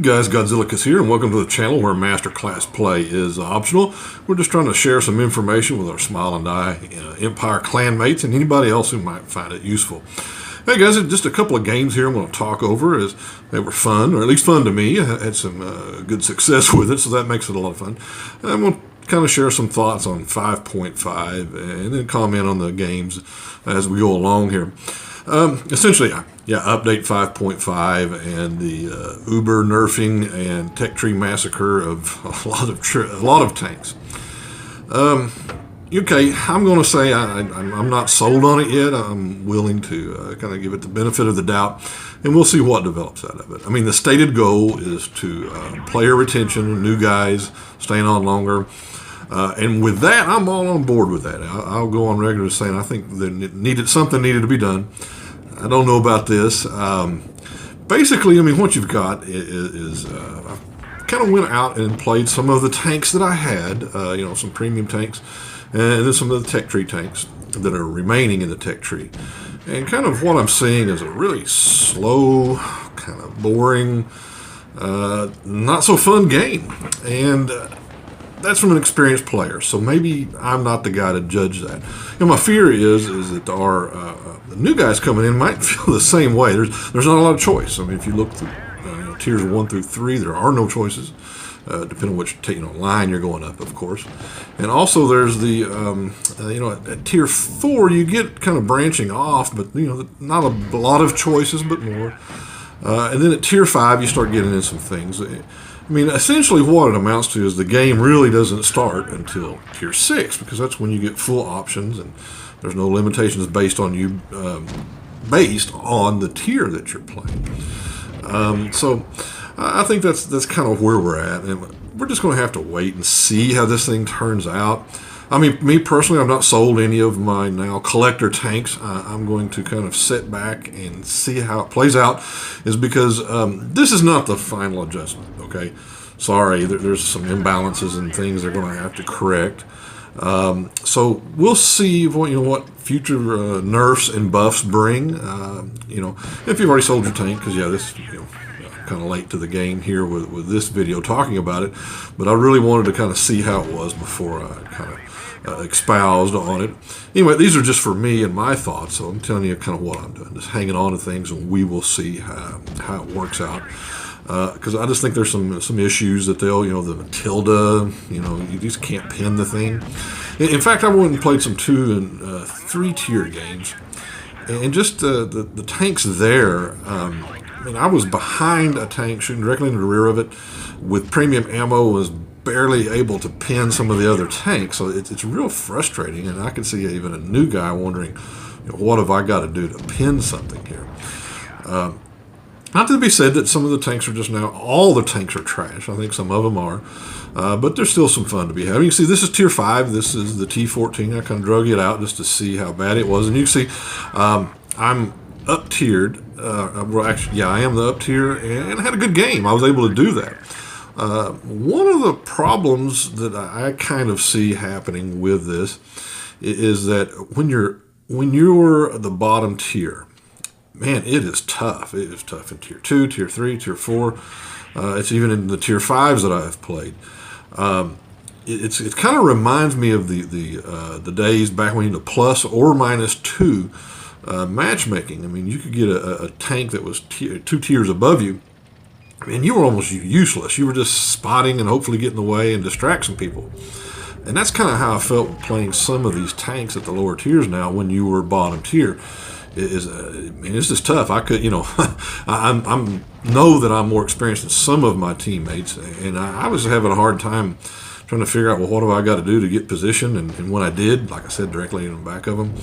Guys, Godzillicus here, and welcome to the channel where masterclass play is optional. We're just trying to share some information with our Smile and Die Empire clanmates and anybody else who might find it useful. Hey guys, just a couple of games here I'm going to talk over as they were fun, or at least fun to me. I had some good success with it, so that makes it a lot of fun. I'm going to kind of share some thoughts on 5.5 and then comment on the games as we go along here. Essentially, update 5.5 and the Uber nerfing and tech tree massacre of a lot of tanks. Okay, I'm going to say I'm not sold on it yet. I'm willing to kind of give it the benefit of the doubt, and we'll see what develops out of it. I mean, the stated goal is to player retention, new guys staying on longer. And with that, I'm all on board with that. I'll go on record as saying I think something needed to be done. I don't know about this. Basically, I mean, what you've got is I kind of went out and played some of the tanks that I had, some premium tanks, and then some of the tech tree tanks that are remaining in the tech tree. And kind of what I'm seeing is a really slow, kind of boring, not so fun game. And that's from an experienced player, so maybe I'm not the guy to judge that. My fear is that our the new guys coming in might feel the same way. There's not a lot of choice. I mean, if you look through tiers 1 through 3, there are no choices, depending on which line you're going up, of course. And also there's the at tier 4 you get kind of branching off, but not a lot of choices, but more. And then at tier 5 you start getting in some things. I mean, essentially what it amounts to is the game really doesn't start until tier 6, because that's when you get full options and there's no limitations based on the tier that you're playing. So I think that's kind of where we're at, and we're just going to have to wait and see how this thing turns out. I mean, me personally, I've not sold any of my now collector tanks. I'm going to kind of sit back and see how it plays out, is because this is not the final adjustment, okay? Sorry, there's some imbalances and things they're going to have to correct. So we'll see what future nerfs and buffs bring. If you've already sold your tank, because this kind of late to the game here with this video talking about it, but I really wanted to kind of see how it was before I kind of espoused on it. Anyway, these are just for me and my thoughts, so I'm telling you kind of what I'm doing, just hanging on to things, and we will see how it works out. Because I just think there's some issues that the Matilda, you just can't pin the thing. In fact, I went and played some 2 and 3 tier games, and just the tanks there. I was behind a tank shooting directly into the rear of it with premium ammo, was barely able to pin some of the other tanks, so it's real frustrating. And I can see even a new guy wondering, what have I got to do to pin something here? Not to be said that some of the tanks are all the tanks are trash. I think some of them are. But there's still some fun to be had. You can see this is tier 5. This is the T14. I kind of drug it out just to see how bad it was. And you can see I'm up-tiered. I am the up-tier, and I had a good game. I was able to do that. One of the problems that I kind of see happening with this is that when you're the bottom tier, man, it is tough. It is tough in tier 2, tier 3, tier 4. It's even in the tier 5s that I have played. It kind of reminds me of the days back when you had plus or minus 2 matchmaking. I mean, you could get a tank that was 2 tiers above you, and you were almost useless. You were just spotting and hopefully getting in the way and distract some people. And that's kind of how I felt playing some of these tanks at the lower tiers now when you were bottom tier. It's just tough. I could, I know that I'm more experienced than some of my teammates, and I was having a hard time trying to figure out, what do I got to do to get position? And when I did, like I said, directly in the back of them,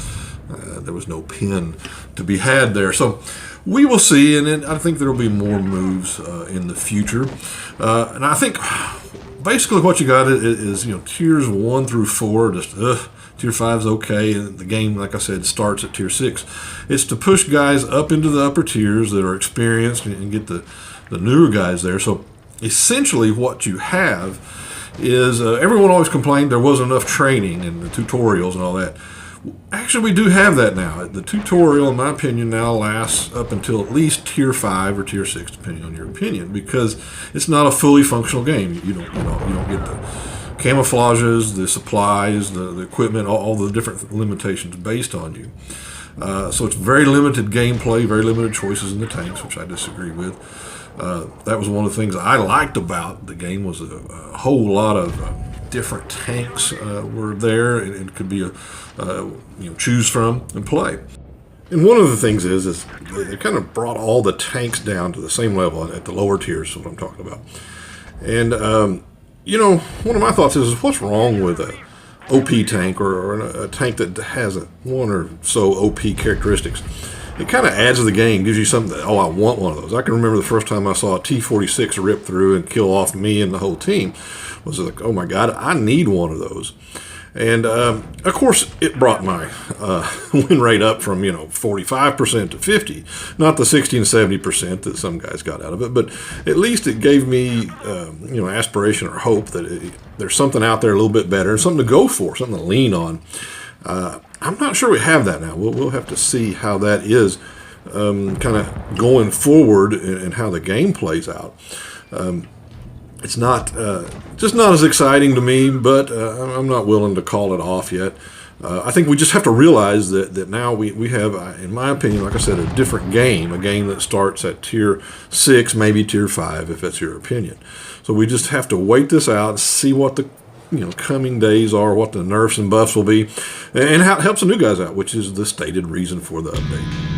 there was no pin to be had there. So we will see, and then I think there will be more moves in the future. And I think basically what you got is tiers 1 through 4, just Tier 5 is okay, and the game, like I said, starts at Tier 6. It's to push guys up into the upper tiers that are experienced and get the newer guys there. So essentially what you have is everyone always complained there wasn't enough training and the tutorials and all that. Actually, we do have that now. The tutorial, in my opinion, now lasts up until at least Tier 5 or Tier 6, depending on your opinion, because it's not a fully functional game. You don't get the camouflages, the supplies, the equipment, all the different limitations based on you. So it's very limited gameplay, very limited choices in the tanks, which I disagree with. That was one of the things I liked about the game, was a whole lot of different tanks were there, and could be choose from and play. And one of the things is they kind of brought all the tanks down to the same level at the lower tiers, is what I'm talking about. And one of my thoughts is what's wrong with a OP tank, or a tank that has one or so OP characteristics? It kind of adds to the game, gives you something that, I want one of those. I can remember the first time I saw a T-46 rip through and kill off me and the whole team. Was like, oh my God, I need one of those. And of course, it brought my win rate up from 45% to 50%, not the 60 and 70% that some guys got out of it, but at least it gave me aspiration or hope that there's something out there a little bit better, and something to go for, something to lean on. I'm not sure we have that now. We'll have to see how that is kind of going forward, and how the game plays out. It's not just not as exciting to me, but I'm not willing to call it off yet. I think we just have to realize that now we have, in my opinion, like I said, a different game, a game that starts at Tier 6, maybe Tier 5, if that's your opinion. So we just have to wait this out, see what the coming days are, what the nerfs and buffs will be, and how it helps the new guys out, which is the stated reason for the update.